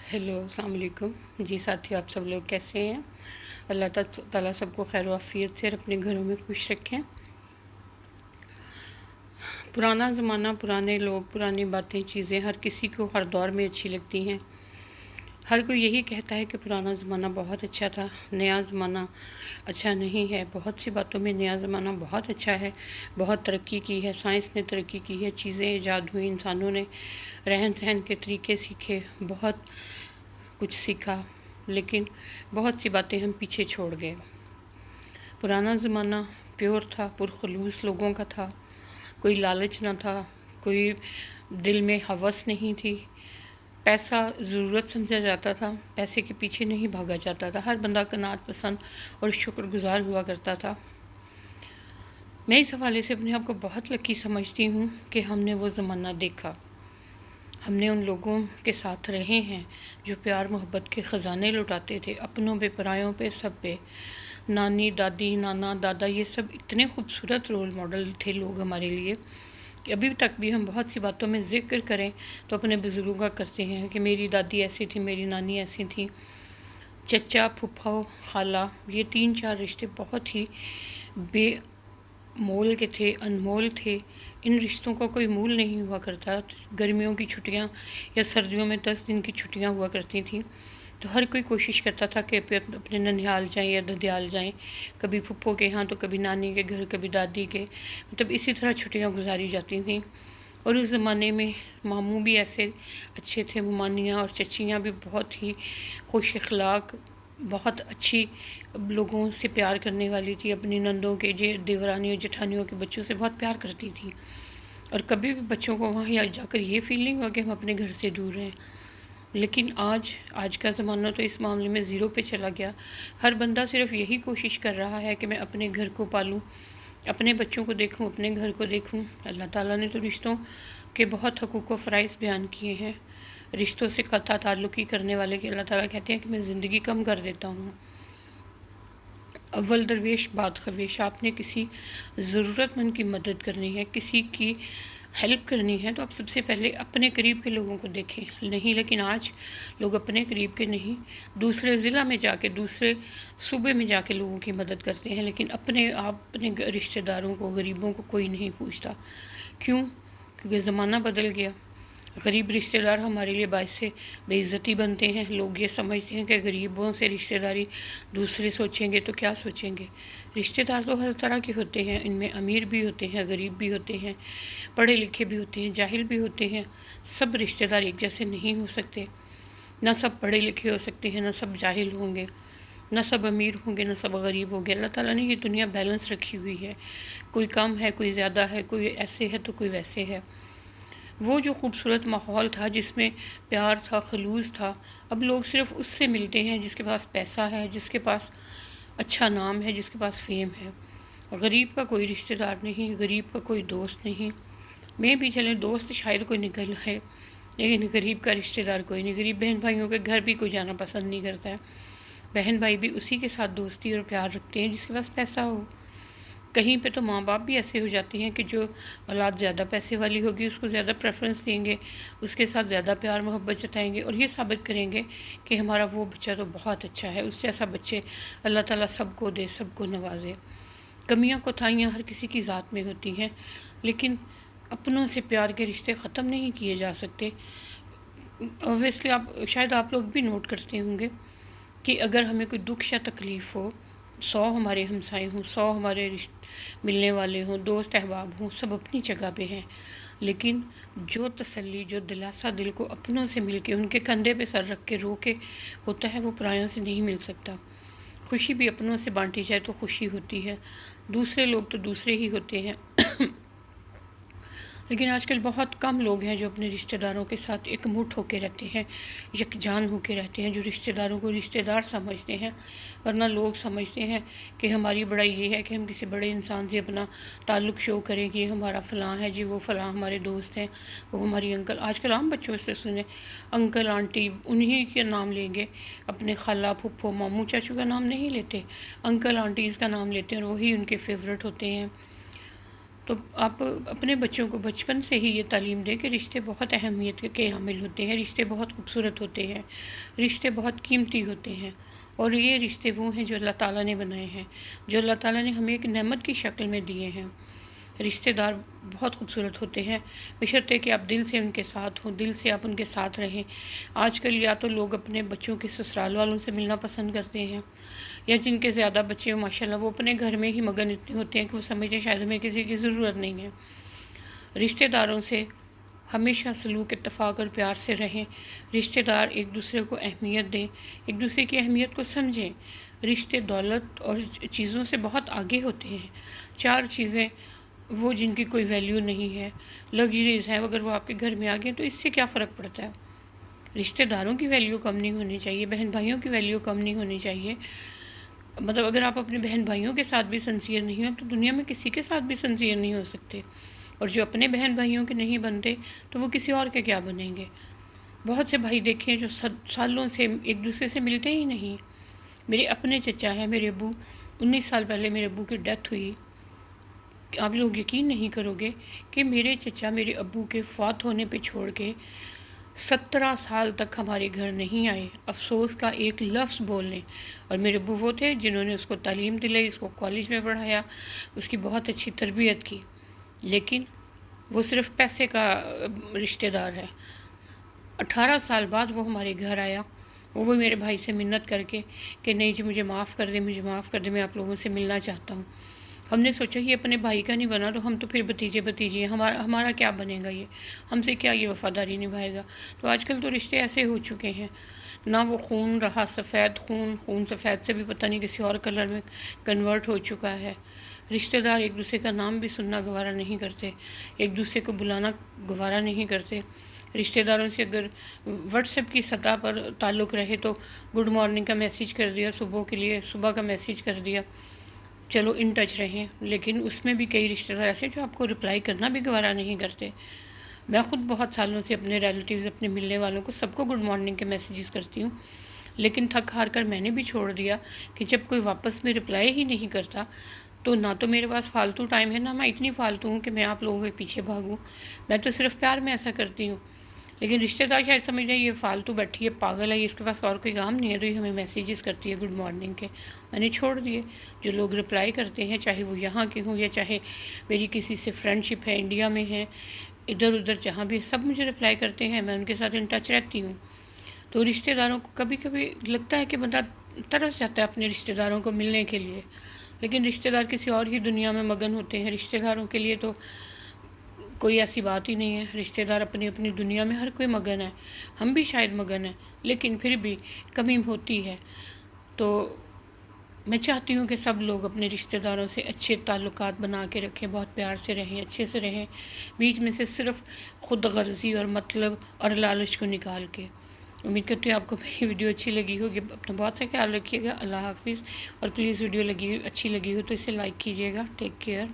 Hello अस्सलाम वालेकुम जी साथियों, आप सब लोग कैसे हैं। अल्लाह ताला सबको खैर व आफियत से और अपने घरों में खुश रखें। पुराना ज़माना, पुराने लोग, पुरानी बातें, चीज़ें हर किसी को हर दौर में अच्छी लगती हैं। हर कोई यही कहता है कि पुराना ज़माना बहुत अच्छा था, नया ज़माना अच्छा नहीं है। बहुत सी बातों में नया ज़माना बहुत अच्छा है, बहुत तरक्की की है, साइंस ने तरक्की की है, चीज़ें ईजाद हुई, इंसानों ने रहन सहन के तरीके सीखे, बहुत कुछ सीखा, लेकिन बहुत सी बातें हम पीछे छोड़ गए। पुराना ज़माना प्योर था, पुरखलूस लोगों का था, कोई लालच ना था, कोई दिल में हवस नहीं थी। पैसा ज़रूरत समझा जाता था, पैसे के पीछे नहीं भागा जाता था। हर बंदा कनात पसंद और शुक्रगुज़ार हुआ करता था। मैं इस हवाले से अपने आप को बहुत लकी समझती हूँ कि हमने वो ज़माना देखा। हमने उन लोगों के साथ रहे हैं जो प्यार मोहब्बत के ख़जाने लुटाते थे, अपनों पे, परायों पे, सब पे। नानी, दादी, नाना, दादा, ये सब इतने खूबसूरत रोल मॉडल थे लोग हमारे लिए कि अभी तक भी हम बहुत सी बातों में ज़िक्र करें तो अपने बुज़ुर्गों का करते हैं कि मेरी दादी ऐसी थी, मेरी नानी ऐसी थी। चचा, फूफा, खाला, ये 3-4 रिश्ते बहुत ही बेमोल के थे, अनमोल थे। इन रिश्तों का कोई मूल नहीं हुआ करता। गर्मियों की छुट्टियां या सर्दियों में 10 दिन की छुट्टियां हुआ करती थी, तो हर कोई कोशिश करता था कि अपने ननिहाल जाएं या ददियाल जाएं, कभी फुप्पो के यहाँ तो कभी नानी के घर, कभी दादी के, मतलब इसी तरह छुट्टियां गुजारी जाती थीं। और उस ज़माने में मामू भी ऐसे अच्छे थे, मामियाँ और चचियाँ भी बहुत ही खुश अखलाक, बहुत अच्छी लोगों से प्यार करने वाली थी। अपनी नंदों के, देवरानियों, जेठानियों के बच्चों से बहुत प्यार करती थी। और कभी भी बच्चों को वहाँ जाकर ये फीलिंग हो कि हम अपने घर से दूर हैं। लेकिन आज का ज़माना तो इस मामले में ज़ीरो पे चला गया। हर बंदा सिर्फ यही कोशिश कर रहा है कि मैं अपने घर को पालूं, अपने बच्चों को देखूं, अपने घर को देखूं। अल्लाह ताला ने तो रिश्तों के बहुत हकूक़ व फ़राइज़ बयान किए हैं। रिश्तों से कता ताल्लुक़ी करने वाले के अल्लाह ताला कहते हैं कि मैं ज़िंदगी कम कर देता हूँ। अव्वल दरवेश बाद खवेश। आपने किसी ज़रूरतमंद की मदद करनी है, किसी की हेल्प करनी है, तो आप सबसे पहले अपने करीब के लोगों को देखें। नहीं, लेकिन आज लोग अपने करीब के नहीं, दूसरे ज़िला में जाके, दूसरे सूबे में जाके लोगों की मदद करते हैं, लेकिन अपने रिश्तेदारों को, गरीबों को कोई नहीं पूछता। क्यों? क्योंकि ज़माना बदल गया। गरीब रिश्तेदार हमारे लिए बायस बेइज्जती बनते हैं। लोग ये समझते हैं कि गरीबों से रिश्तेदारी दूसरे सोचेंगे तो क्या सोचेंगे। रिश्तेदार तो हर तरह के होते हैं, इनमें अमीर भी होते हैं, गरीब भी होते हैं, पढ़े लिखे भी होते हैं, जाहिल भी होते हैं। सब रिश्तेदार एक जैसे नहीं हो सकते। ना सब पढ़े लिखे हो सकते हैं, ना सब जाहिल होंगे, ना सब अमीर होंगे, ना सब गरीब होंगे। अल्लाह ताला ने ये दुनिया बैलेंस रखी हुई है। कोई कम है, कोई ज़्यादा है, कोई ऐसे है तो कोई वैसे है। वो जो खूबसूरत माहौल था जिसमें प्यार था, खलूस था, अब लोग सिर्फ उससे मिलते हैं जिसके पास पैसा है, जिसके पास अच्छा नाम है, जिसके पास फेम है। गरीब का कोई रिश्तेदार नहीं, गरीब का कोई दोस्त नहीं। मैं भी चले दोस्त शायद कोई निकल है, लेकिन गरीब का रिश्तेदार कोई नहीं। गरीब बहन भाइयों के घर भी कोई जाना पसंद नहीं करता है। बहन भाई भी उसी के साथ दोस्ती और प्यार रखते हैं जिसके पास पैसा हो। कहीं पे तो माँ बाप भी ऐसे हो जाते हैं कि जो औलाद ज़्यादा पैसे वाली होगी उसको ज़्यादा प्रेफरेंस देंगे, उसके साथ ज़्यादा प्यार मोहब्बत जताएंगे और ये साबित करेंगे कि हमारा वो बच्चा तो बहुत अच्छा है। उस जैसा बच्चे अल्लाह ताला सबको दे, सबको नवाजे। कमियाँ कोताहियाँ हर किसी की ज़ात में होती हैं, लेकिन अपनों से प्यार के रिश्ते ख़त्म नहीं किए जा सकते। ऑब्वियसली शायद आप लोग भी नोट करते होंगे कि अगर हमें कोई दुख या तकलीफ़ हो, 100 हमारे हमसाए हों, 100 हमारे मिलने वाले हों, दोस्त अहबाब हों, सब अपनी जगह पे हैं, लेकिन जो तसल्ली, जो दिलासा दिल को अपनों से मिल के, उनके कंधे पे सर रख के रो के होता है, वो परायों से नहीं मिल सकता। खुशी भी अपनों से बांटी जाए तो खुशी होती है। दूसरे लोग तो दूसरे ही होते हैं। लेकिन आजकल बहुत कम लोग हैं जो अपने रिश्तेदारों के साथ एकमुठ होकर रहते हैं, यकजान होकर रहते हैं, जो रिश्तेदारों को रिश्तेदार समझते हैं। वरना लोग समझते हैं कि हमारी बड़ाई ये है कि हम किसी बड़े इंसान से अपना ताल्लुक़ शो करें कि हमारा फ़लाँ है जी, वो फ़लाँ हमारे दोस्त हैं, वो हमारी अंकल। आजकल आम बच्चों से सुने अंकल आंटी, उन्हीं के नाम लेंगे, अपने खाला फुप्पो मामू चाचू का नाम नहीं लेते, अंकल आंटीज़ का नाम लेते हैं और वही उनके फेवरेट होते हैं। تو آپ اپنے بچوں کو بچپن سے ہی یہ تعلیم دیں کہ رشتے بہت اہمیت کے حامل ہوتے ہیں، رشتے بہت خوبصورت ہوتے ہیں، رشتے بہت قیمتی ہوتے ہیں، اور یہ رشتے وہ ہیں جو اللہ تعالیٰ نے بنائے ہیں، جو اللہ تعالیٰ نے ہمیں ایک نعمت کی شکل میں دیے ہیں۔ رشتے دار بہت خوبصورت ہوتے ہیں، بشرطے کہ آپ دل سے ان کے ساتھ ہوں، دل سے آپ ان کے ساتھ رہیں۔ آج کل یا تو لوگ اپنے بچوں کے سسرال والوں سے ملنا پسند کرتے ہیں، یا جن کے زیادہ بچے ہوں ماشاءاللہ وہ اپنے گھر میں ہی مگن اتنے ہوتے ہیں کہ وہ سمجھتے شاید ہمیں کسی کی ضرورت نہیں ہے۔ رشتے داروں سے ہمیشہ سلوک اتفاق اور پیار سے رہیں، رشتے دار ایک دوسرے کو اہمیت دیں، ایک دوسرے کی اہمیت کو سمجھیں۔ رشتے دولت اور چیزوں سے بہت آگے ہوتے ہیں۔ 4 چیزیں وہ جن کی کوئی ویلیو نہیں ہے، لگژریز ہیں، اگر وہ آپ کے گھر میں آ گئے تو اس سے کیا فرق پڑتا ہے؟ رشتے داروں کی ویلیو کم نہیں ہونی چاہیے، بہن بھائیوں کی ویلیو کم نہیں ہونی چاہیے۔ مطلب اگر آپ اپنے بہن بھائیوں کے ساتھ بھی سنسیئر نہیں ہو تو دنیا میں کسی کے ساتھ بھی سنسیئر نہیں ہو سکتے، اور جو اپنے بہن بھائیوں کے نہیں بنتے تو وہ کسی اور کے کیا بنیں گے؟ بہت سے بھائی دیکھیں جو سالوں سے ایک دوسرے سے ملتے ہی نہیں۔ میرے اپنے چچا ہیں، میرے ابو 19 سال پہلے میرے ابو کی ڈیتھ ہوئی۔ آپ لوگ یقین نہیں کرو گے کہ میرے چچا میرے ابو کے فوت ہونے پہ چھوڑ کے 17 سال تک ہمارے گھر نہیں آئے، افسوس کا ایک لفظ بولنے۔ اور میرے ابو وہ تھے جنہوں نے اس کو تعلیم دلائی، اس کو کالج میں پڑھایا، اس کی بہت اچھی تربیت کی، لیکن وہ صرف پیسے کا رشتہ دار ہے۔ 18 سال بعد وہ ہمارے گھر آیا، وہ میرے بھائی سے منت کر کے کہ نہیں جی مجھے معاف کر دیں، مجھے معاف کر دیں، میں آپ لوگوں سے ملنا چاہتا ہوں۔ ہم نے سوچا یہ اپنے بھائی کا نہیں بنا تو ہم تو پھر بھتیجے ہیں، ہمارا کیا بنے گا، یہ ہم سے کیا یہ وفاداری نبھائے گا؟ تو آج کل تو رشتے ایسے ہو چکے ہیں، نہ وہ خون رہا سفید، خون سفید سے بھی پتہ نہیں کسی اور کلر میں کنورٹ ہو چکا ہے۔ رشتہ دار ایک دوسرے کا نام بھی سننا گوارا نہیں کرتے، ایک دوسرے کو بلانا گوارا نہیں کرتے۔ رشتہ داروں سے اگر واٹس ایپ کی سطح پر تعلق رہے تو گڈ مارننگ کا میسیج کر دیا، صبح کے لیے صبح کا میسیج کر دیا، چلو ان ٹچ رہیں، لیکن اس میں بھی کئی رشتہ دار ایسے جو آپ کو رپلائی کرنا بھی گوارا نہیں کرتے۔ میں خود بہت سالوں سے اپنے ریلیٹیوز، اپنے ملنے والوں کو سب کو گڈ مارننگ کے میسیجز کرتی ہوں، لیکن تھک ہار کر میں نے بھی چھوڑ دیا کہ جب کوئی واپس میں رپلائی ہی نہیں کرتا تو نہ تو میرے پاس فالتو ٹائم ہے، نہ میں اتنی فالتو ہوں کہ میں آپ لوگوں کے پیچھے بھاگوں۔ میں تو صرف پیار میں ایسا کرتی ہوں، لیکن رشتہ دار شاید سمجھ رہے یہ فالتو بیٹھی ہے، پاگل ہے، اس کے پاس اور کوئی کام نہیں ہے تو یہ ہمیں میسیجز کرتی ہے گڈ مارننگ کے۔ میں نے چھوڑ دیے۔ جو لوگ رپلائی کرتے ہیں چاہے وہ یہاں کے ہوں یا چاہے میری کسی سے فرینڈ شپ ہے، انڈیا میں ہے، ادھر ادھر جہاں بھی، سب مجھے رپلائی کرتے ہیں، میں ان کے ساتھ ان ٹچ رہتی ہوں۔ تو رشتہ داروں کو کبھی کبھی لگتا ہے کہ بندہ ترس جاتا ہے اپنے رشتہ داروں کو ملنے کے لیے، لیکن رشتہ دار کسی اور ہی دنیا میں مگن ہوتے ہیں۔ رشتہ داروں کے لیے تو کوئی ایسی بات ہی نہیں ہے، رشتہ دار اپنی اپنی دنیا میں ہر کوئی مگن ہے، ہم بھی شاید مگن ہیں، لیکن پھر بھی کمی ہوتی ہے۔ تو میں چاہتی ہوں کہ سب لوگ اپنے رشتہ داروں سے اچھے تعلقات بنا کے رکھیں، بہت پیار سے رہیں، اچھے سے رہیں، بیچ میں سے صرف خود غرضی اور مطلب اور لالچ کو نکال کے۔ امید کرتی ہوں آپ کو میری ویڈیو اچھی لگی ہوگی، اپنا بہت سا خیال رکھیے گا۔ اللہ حافظ، اور پلیز ویڈیو اچھی لگی ہو تو اسے لائک کیجیے گا۔ Take care.